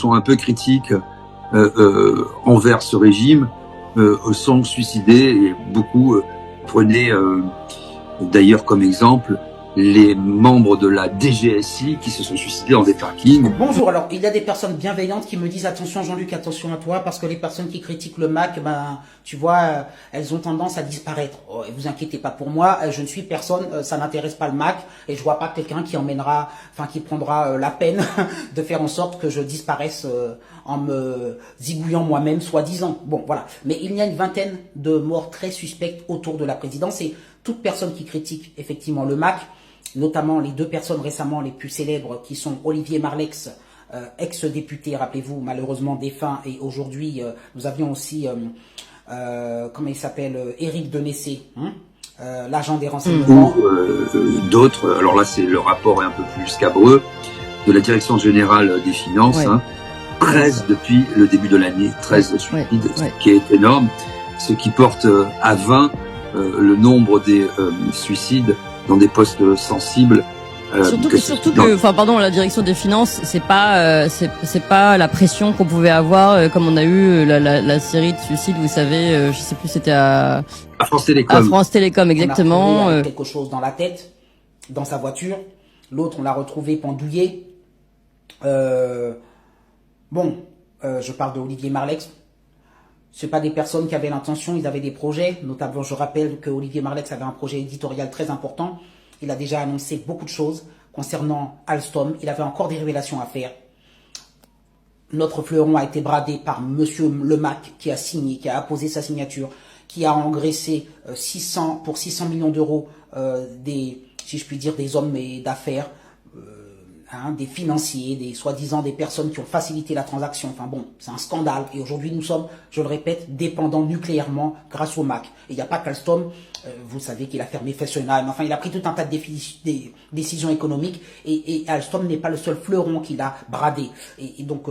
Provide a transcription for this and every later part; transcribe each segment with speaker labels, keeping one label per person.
Speaker 1: sont un peu critiques envers ce régime sont suicidés, et beaucoup prenaient d'ailleurs comme exemple les membres de la DGSI qui se sont suicidés en des parkings.
Speaker 2: Bonjour, alors il y a des personnes bienveillantes qui me disent attention Jean-Luc, attention à toi, parce que les personnes qui critiquent le Mac, ben tu vois, elles ont tendance à disparaître. Oh, et vous inquiétez pas pour moi, je ne suis personne, ça n'intéresse pas le Mac, et je vois pas quelqu'un qui emmènera, enfin qui prendra la peine de faire en sorte que je disparaisse en me zigouillant moi-même, soi-disant. Bon, voilà. Mais il y a une vingtaine de morts très suspectes autour de la présidence, et toute personne qui critique effectivement le Mac, notamment les deux personnes récemment les plus célèbres qui sont Olivier Marleix, ex-député, rappelez-vous, malheureusement défunt, et aujourd'hui nous avions aussi, comment il s'appelle, Éric Denessé, l'agent des renseignements.
Speaker 1: Ou d'autres, alors là c'est le rapport est un peu plus scabreux, de la Direction Générale des Finances, 13 depuis le début de l'année, 13 suicides, ce qui est énorme, ce qui porte à 20 le nombre des suicides dans des postes sensibles.
Speaker 3: Surtout que, enfin, pardon, la direction des finances, c'est pas la pression qu'on pouvait avoir comme on a eu la série de suicides, vous savez, je sais plus, c'était à
Speaker 1: France Télécom.
Speaker 3: À France Télécom, exactement.
Speaker 2: On a retrouvé quelque chose dans la tête, dans sa voiture. L'autre, on l'a retrouvé pendouillé. Je parle d'Olivier Marleix. C'est pas des personnes qui avaient l'intention, ils avaient des projets. Notamment, je rappelle que Olivier Marleix avait un projet éditorial très important. Il a déjà annoncé beaucoup de choses concernant Alstom. Il avait encore des révélations à faire. Notre fleuron a été bradé par Monsieur Lemac, qui a signé, qui a apposé sa signature, qui a engraissé 600 millions d'euros si je puis dire, des hommes d'affaires, des financiers, des soi-disant des personnes qui ont facilité la transaction. Enfin bon, c'est un scandale. Et aujourd'hui, nous sommes, je le répète, dépendants nucléairement grâce au Mac. Et il n'y a pas qu'Alstom. Vous savez qu'il a fermé Fessenheim. Enfin, il a pris tout un tas de décisions économiques. Et Alstom n'est pas le seul fleuron qu'il a bradé. Et donc,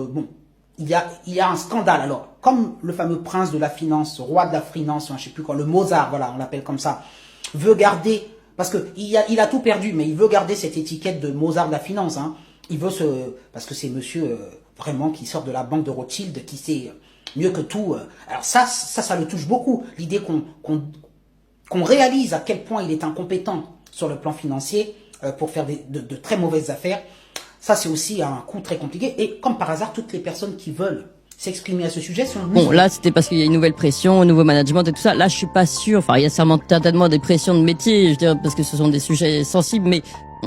Speaker 2: il y a un scandale. Alors, comme le fameux prince de la finance, roi de la finance, je ne sais plus quoi, le Mozart, voilà, on l'appelle comme ça, veut garder... Parce que il a tout perdu, mais il veut garder cette étiquette de Mozart de la finance. Il veut parce que c'est monsieur vraiment qui sort de la banque de Rothschild, qui sait mieux que tout. Alors ça le touche beaucoup. L'idée qu'on réalise à quel point il est incompétent sur le plan financier pour faire de très mauvaises affaires. Ça c'est aussi un coup très compliqué. Et comme par hasard, toutes les personnes qui veulent s'exprimer à ce sujet sont...
Speaker 3: Bon, là, c'était parce qu'il y a une nouvelle pression, un nouveau management et tout ça. Là, je suis pas sûr. Enfin, il y a certainement des pressions de métier, je veux dire, parce que ce sont des sujets sensibles, mais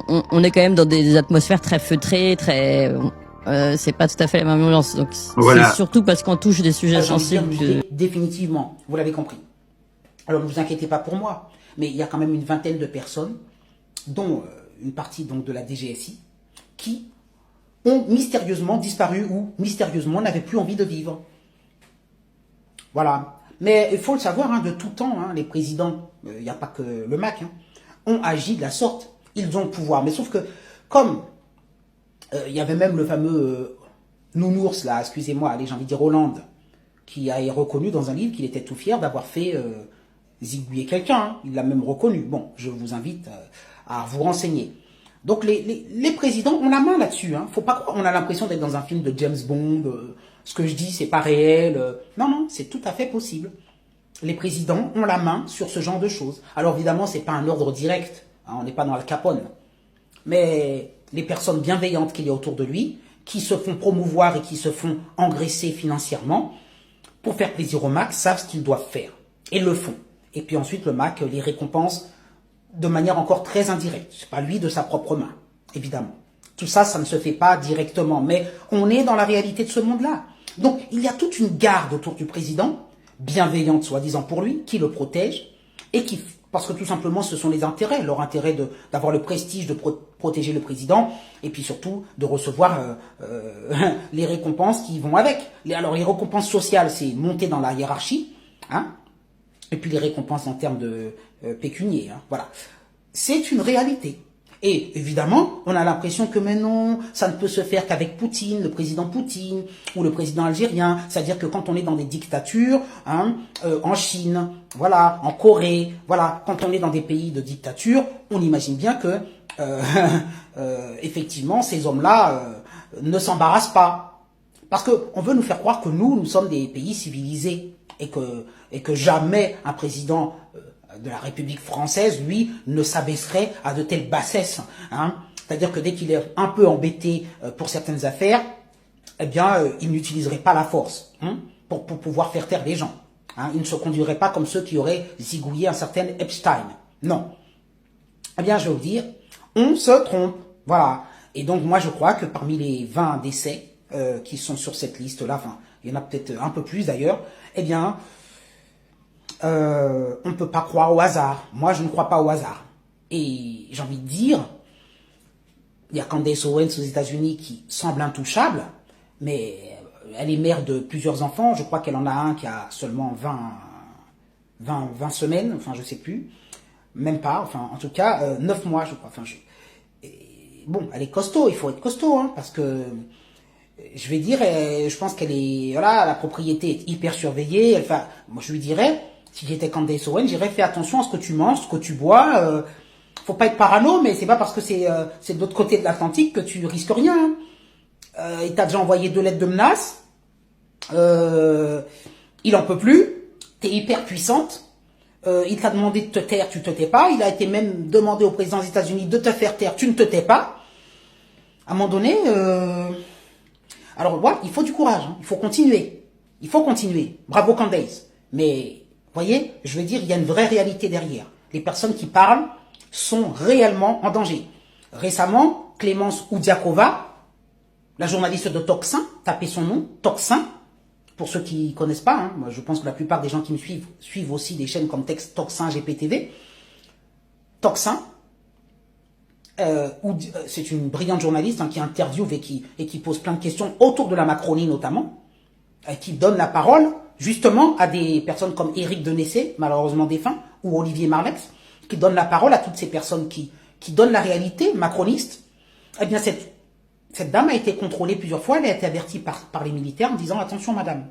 Speaker 3: on est quand même dans des atmosphères très feutrées, très... c'est pas tout à fait la même ambiance. Donc, voilà. C'est surtout parce qu'on touche des sujets sensibles.
Speaker 2: Définitivement, vous l'avez compris. Alors, ne vous inquiétez pas pour moi, mais il y a quand même une vingtaine de personnes, dont une partie donc de la DGSI, qui ont mystérieusement disparu ou mystérieusement n'avaient plus envie de vivre. Voilà. Mais il faut le savoir, de tout temps, les présidents, il n'y a pas que le Mac, ont agi de la sorte. Ils ont le pouvoir. Mais sauf que, comme il y avait même le fameux nounours, là, excusez-moi, allez, j'ai envie de dire Hollande, qui a reconnu dans un livre qu'il était tout fier d'avoir fait zigouiller quelqu'un. Il l'a même reconnu. Bon, je vous invite à vous renseigner. Donc les présidents ont la main là-dessus. Faut pas croire, on a l'impression d'être dans un film de James Bond. Ce que je dis, c'est pas réel. Non, c'est tout à fait possible. Les présidents ont la main sur ce genre de choses. Alors évidemment, c'est pas un ordre direct. On n'est pas dans Al Capone. Mais les personnes bienveillantes qu'il y a autour de lui, qui se font promouvoir et qui se font engraisser financièrement pour faire plaisir au Mac, savent ce qu'ils doivent faire et le font. Et puis ensuite, le Mac les récompense de manière encore très indirecte. C'est pas lui de sa propre main, évidemment. Tout ça, ça ne se fait pas directement, mais on est dans la réalité de ce monde-là. Donc, il y a toute une garde autour du président, bienveillante soi-disant pour lui, qui le protège, et qui, parce que tout simplement, ce sont les intérêts, leur intérêt d'avoir le prestige de protéger le président, et puis surtout de recevoir les récompenses qui vont avec. Alors, les récompenses sociales, c'est monter dans la hiérarchie, et puis les récompenses en termes de pécunier, voilà. C'est une réalité. Et évidemment, on a l'impression que mais non, ça ne peut se faire qu'avec Poutine, le président Poutine, ou le président algérien. C'est-à-dire que quand on est dans des dictatures, en Chine, voilà, en Corée, voilà, quand on est dans des pays de dictature, on imagine bien que effectivement, ces hommes-là ne s'embarrassent pas. Parce qu'on veut nous faire croire que nous sommes des pays civilisés et que jamais un président de la République française, lui, ne s'abaisserait à de telles bassesses. Hein. C'est-à-dire que dès qu'il est un peu embêté pour certaines affaires, eh bien, il n'utiliserait pas la force pour pouvoir faire taire les gens. Hein. Il ne se conduirait pas comme ceux qui auraient zigouillé un certain Epstein. Non. Eh bien, je vais vous dire, on se trompe. Voilà. Et donc, moi, je crois que parmi les 20 décès qui sont sur cette liste-là, enfin, il y en a peut-être un peu plus d'ailleurs, eh bien, on ne peut pas croire au hasard. Moi, je ne crois pas au hasard. Et j'ai envie de dire, il y a Candace Owens aux États-Unis qui semble intouchable, mais elle est mère de plusieurs enfants. Je crois qu'elle en a un qui a seulement 20 semaines, enfin, je sais plus. Même pas, enfin, en tout cas, 9 mois, je crois. Enfin, bon, elle est costaud, il faut être costaud, hein, parce que, je vais dire, je pense qu'elle est, voilà, la propriété est hyper surveillée. Enfin, moi, je lui dirais, si j'étais Candace Owens, j'irais fais attention à ce que tu manges, ce que tu bois. Faut pas être parano, mais c'est pas parce que c'est de l'autre côté de l'Atlantique que tu risques rien. Hein. Il t'a déjà envoyé 2 lettres de menace. Il en peut plus. T'es hyper puissante. Il t'a demandé de te taire, tu te tais pas. Il a été même demandé au président des États-Unis de te faire taire, tu ne te tais pas. À un moment donné, alors voilà, il faut du courage. Hein. Il faut continuer. Il faut continuer. Bravo Candace. Mais, voyez, je veux dire, il y a une vraie réalité derrière. Les personnes qui parlent sont réellement en danger. Récemment, Clémence Oudiakova, la journaliste de Tocsin, tapez son nom, Tocsin, pour ceux qui ne connaissent pas, hein, moi je pense que la plupart des gens qui me suivent aussi des chaînes comme Tocsin, GPTV. Tocsin, c'est une brillante journaliste hein, qui interviewe et qui pose plein de questions autour de la Macronie notamment, qui donne la parole justement à des personnes comme Éric Denessé, malheureusement défunt, ou Olivier Marleix, qui donne la parole à toutes ces personnes qui donnent la réalité macroniste. Eh bien, cette dame a été contrôlée plusieurs fois, elle a été avertie par les militaires en disant « Attention, madame ».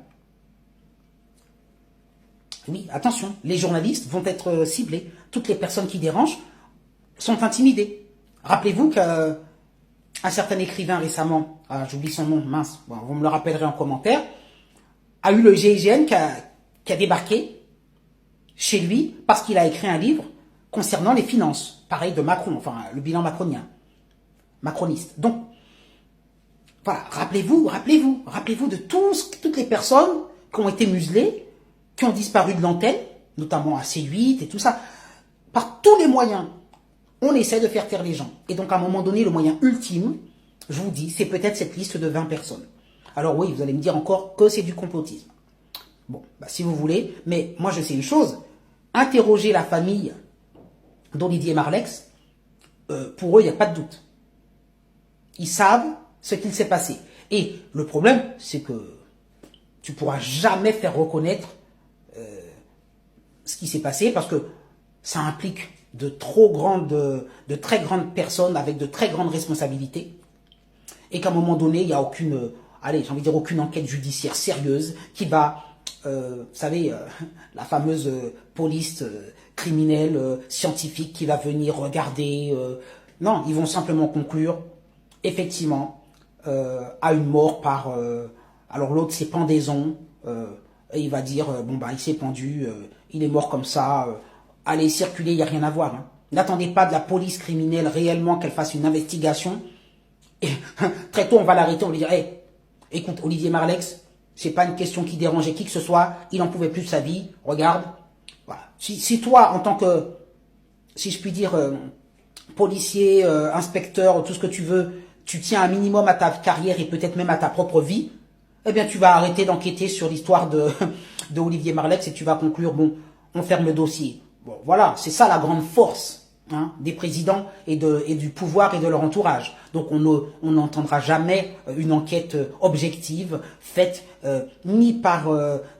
Speaker 2: Oui, attention, les journalistes vont être ciblés. Toutes les personnes qui dérangent sont intimidées. Rappelez-vous qu'un certain écrivain récemment, j'oublie son nom, mince, bon, vous me le rappellerez en commentaire, a eu le GIGN qui a débarqué chez lui parce qu'il a écrit un livre concernant les finances, pareil de Macron, enfin le bilan macroniste. Donc, voilà, rappelez-vous de toutes les personnes qui ont été muselées, qui ont disparu de l'antenne, notamment à C8 et tout ça. Par tous les moyens, on essaie de faire taire les gens. Et donc, à un moment donné, le moyen ultime, je vous dis, c'est peut-être cette liste de 20 personnes. Alors oui, vous allez me dire encore que c'est du complotisme. Bon, bah, si vous voulez, mais moi je sais une chose, interroger la famille d'Olivier Marleix, pour eux, il n'y a pas de doute. Ils savent ce qu'il s'est passé. Et le problème, c'est que tu ne pourras jamais faire reconnaître ce qui s'est passé parce que ça implique de très grandes personnes avec de très grandes responsabilités et qu'à un moment donné, il n'y a aucune enquête judiciaire sérieuse qui va, vous savez, la fameuse police criminelle, scientifique qui va venir regarder. Non, ils vont simplement conclure, effectivement, à une mort par... alors l'autre, c'est pendaison. Et il va dire, bon, bah, il s'est pendu, il est mort comme ça. Allez, circuler, il n'y a rien à voir. Hein. N'attendez pas de la police criminelle réellement qu'elle fasse une investigation. Et très tôt, on va l'arrêter, on va lui dire, hey, écoute, Olivier Marleix, c'est pas une question qui dérangeait qui que ce soit, il n'en pouvait plus de sa vie, regarde. Voilà. Si toi, en tant que, si je puis dire, policier, inspecteur, tout ce que tu veux, tu tiens un minimum à ta carrière et peut-être même à ta propre vie, eh bien tu vas arrêter d'enquêter sur l'histoire de Olivier Marleix et tu vas conclure, bon, on ferme le dossier. Bon, voilà, c'est ça la grande force hein, des présidents et du pouvoir et de leur entourage. Donc on n'entendra jamais une enquête objective faite ni par,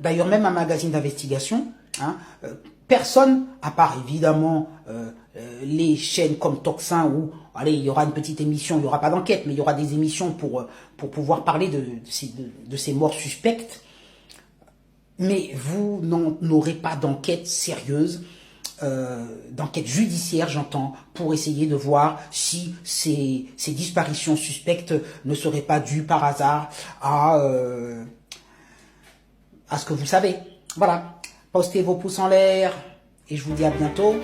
Speaker 2: d'ailleurs même un magazine d'investigation, hein, personne, à part évidemment les chaînes comme Tocsin où, allez, il y aura une petite émission, il n'y aura pas d'enquête, mais il y aura des émissions pour pouvoir parler de ces morts suspectes. Mais vous n'aurez pas d'enquête sérieuse d'enquête judiciaire, j'entends, pour essayer de voir si ces disparitions suspectes ne seraient pas dues par hasard à ce que vous savez. Voilà, postez vos pouces en l'air et je vous dis à bientôt.